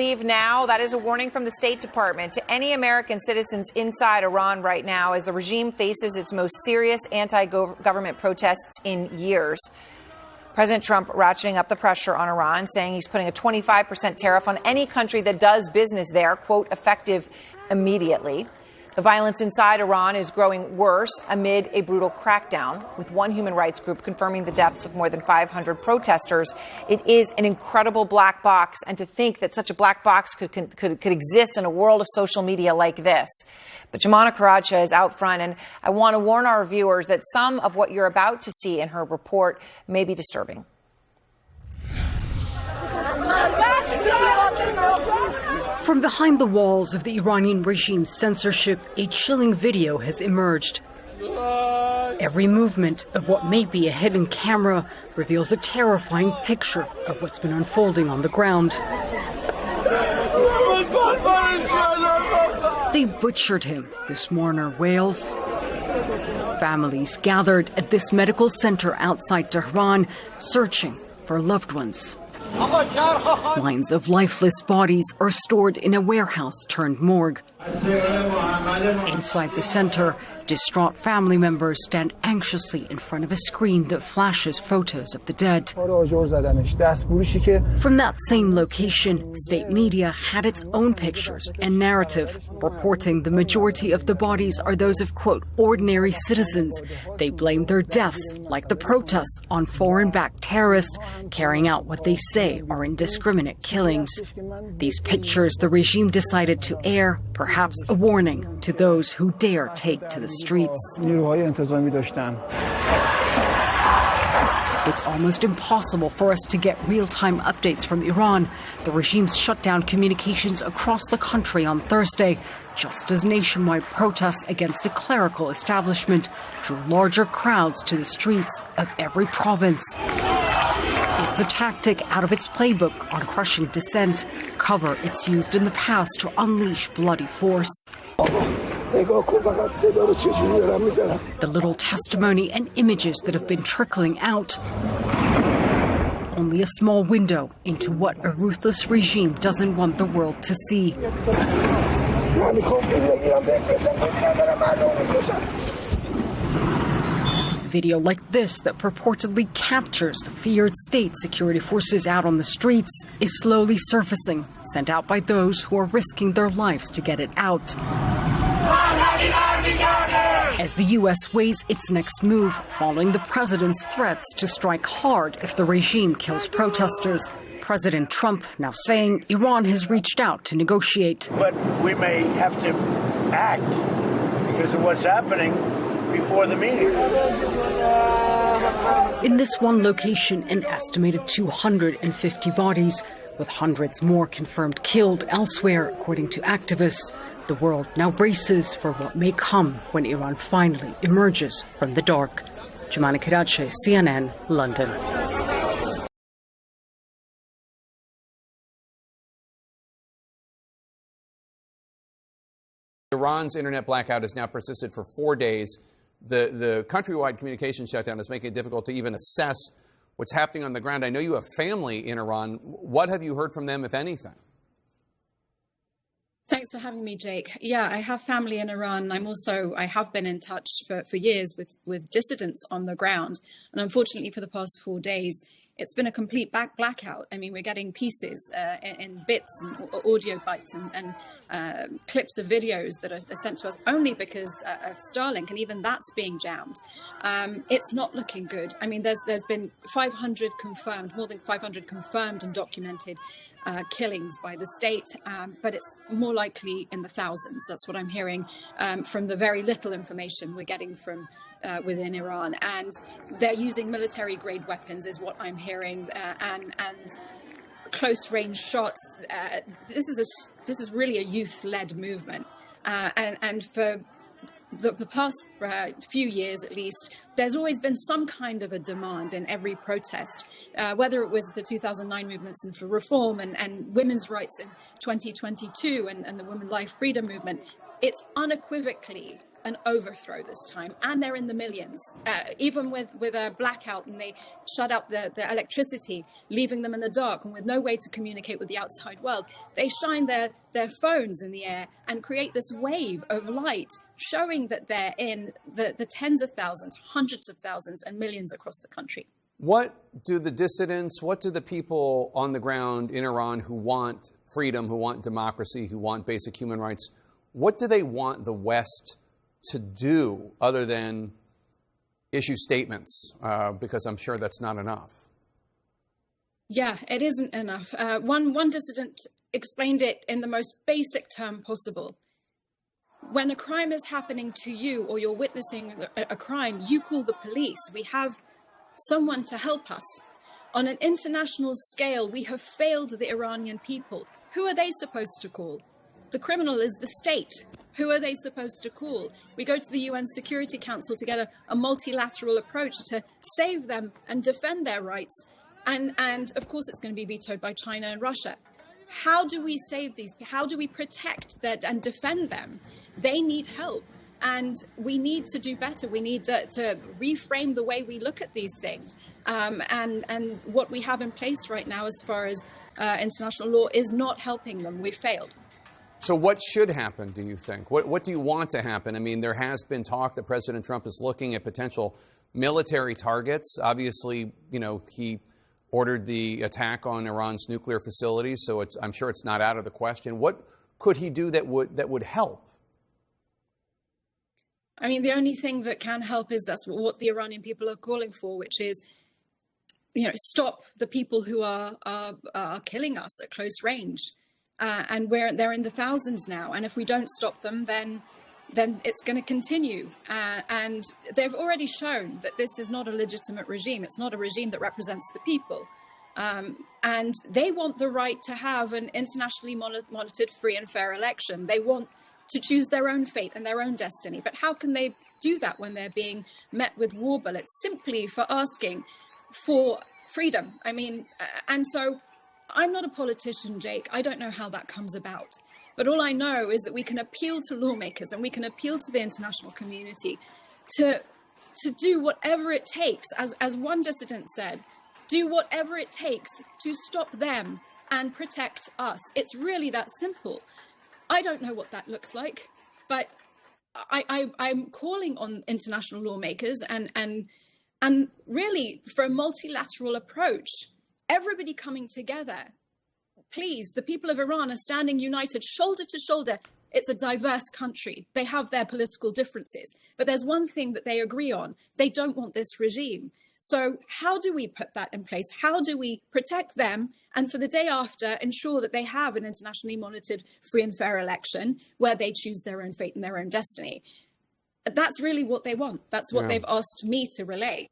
leave now. That is a warning from the State Department to any American citizens inside Iran right now as the regime faces its most serious anti-government protests in years. President Trump ratcheting up the pressure on Iran, saying he's putting a 25% tariff on any country that does business there, quote, effective immediately. The violence inside Iran is growing worse amid a brutal crackdown, with one human rights group confirming the deaths of more than 500 protesters. It is an incredible black box, and to think that such a black box could exist in a world of social media like this. But Jumana Karacha is out front, and I want to warn our viewers that some of what you're about to see in her report may be disturbing. From behind the walls of the Iranian regime's censorship, a chilling video has emerged. Every movement of what may be a hidden camera reveals a terrifying picture of what's been unfolding on the ground. They butchered him, this mourner wails. Families gathered at this medical center outside Tehran, searching for loved ones. Lines of lifeless bodies are stored in a warehouse turned morgue. Inside the center, distraught family members stand anxiously in front of a screen that flashes photos of the dead. From that same location, state media had its own pictures and narrative, reporting the majority of the bodies are those of, quote, ordinary citizens. They blame their deaths, like the protests, on foreign-backed terrorists carrying out what they say are indiscriminate killings. These pictures the regime decided to air, perhaps a warning to those who dare take to the streets. It's almost impossible for us to get real-time updates from Iran. The regime's shut down communications across the country on Thursday, just as nationwide protests against the clerical establishment drew larger crowds to the streets of every province. It's a tactic out of its playbook on crushing dissent, cover it's used in the past to unleash bloody force. The little testimony and images that have been trickling out. Only a small window into what a ruthless regime doesn't want the world to see. Video like this that purportedly captures the feared state security forces out on the streets is slowly surfacing, sent out by those who are risking their lives to get it out. As the U.S. weighs its next move following the president's threats to strike hard if the regime kills protesters, President Trump now saying Iran has reached out to negotiate. But we may have to act because of what's happening before the meeting. In this one location, an estimated 250 bodies, with hundreds more confirmed killed elsewhere, according to activists. The world now braces for what may come when Iran finally emerges from the dark. Jumana Karacha, CNN, London. Iran's internet blackout has now persisted for 4 days. The countrywide communication shutdown is making it difficult to even assess what's happening on the ground. I know you have family in Iran. What have you heard from them, if anything? Thanks for having me, Jake. Yeah, I have family in Iran. I have been in touch for years with dissidents on the ground. And unfortunately, for the past 4 days, it's been a complete blackout. I mean, we're getting pieces in bits and audio bites and clips of videos that are sent to us only because of Starlink, and even that's being jammed. It's not looking good. I mean, there's been 500 confirmed, more than 500 confirmed and documented killings by the state, but it's more likely in the thousands. That's what I'm hearing from the very little information we're getting from within Iran, and they're using military-grade weapons, is what I'm hearing, and close-range shots. This is really a youth-led movement, and for the past few years, at least, there's always been some kind of a demand in every protest, whether it was the 2009 movements and for reform and women's rights in 2022 and the Women Life Freedom movement. It's unequivocally an overthrow this time, and they're in the millions. Even with a blackout, and they shut out the electricity, leaving them in the dark and with no way to communicate with the outside world, they shine their phones in the air and create this wave of light, showing that they're in the tens of thousands, hundreds of thousands, and millions across the country. What do the dissidents, what do the people on the ground in Iran who want freedom, who want democracy, who want basic human rights, what do they want the West to do other than issue statements? Because I'm sure that's not enough. Yeah, it isn't enough. One dissident explained it in the most basic term possible. When a crime is happening to you or you're witnessing a crime, you call the police. We have someone to help us. On an international scale, we have failed the Iranian people. Who are they supposed to call? The criminal is the state. Who are they supposed to call? We go to the UN Security Council to get a multilateral approach to save them and defend their rights. And of course, it's going to be vetoed by China and Russia. How do we save these? How do we protect that and defend them? They need help. And we need to do better. We need to reframe the way we look at these things. And what we have in place right now as far as international law is not helping them. We've failed. So what should happen, do you think? What do you want to happen? I mean, there has been talk that President Trump is looking at potential military targets. Obviously, you know, he ordered the attack on Iran's nuclear facilities, so I'm sure it's not out of the question. What could he do that would help? I mean, the only thing that can help is that's what the Iranian people are calling for, which is, you know, stop the people who are killing us at close range. And they're in the thousands now. And if we don't stop them, then it's going to continue. And they've already shown that this is not a legitimate regime. It's not a regime that represents the people. And they want the right to have an internationally monitored, free and fair election. They want to choose their own fate and their own destiny. But how can they do that when they're being met with war bullets simply for asking for freedom? I mean, and so I'm not a politician, Jake. I don't know how that comes about. But all I know is that we can appeal to lawmakers and we can appeal to the international community to do whatever it takes, as one dissident said, do whatever it takes to stop them and protect us. It's really that simple. I don't know what that looks like, but I'm calling on international lawmakers and really for a multilateral approach, everybody coming together. Please, the people of Iran are standing united, shoulder to shoulder. It's a diverse country. They have their political differences, but there's one thing that they agree on. They don't want this regime. So how do we put that in place? How do we protect them? And for the day after, ensure that they have an internationally monitored, free and fair election where they choose their own fate and their own destiny. That's really what they want. That's what they've asked me to relay.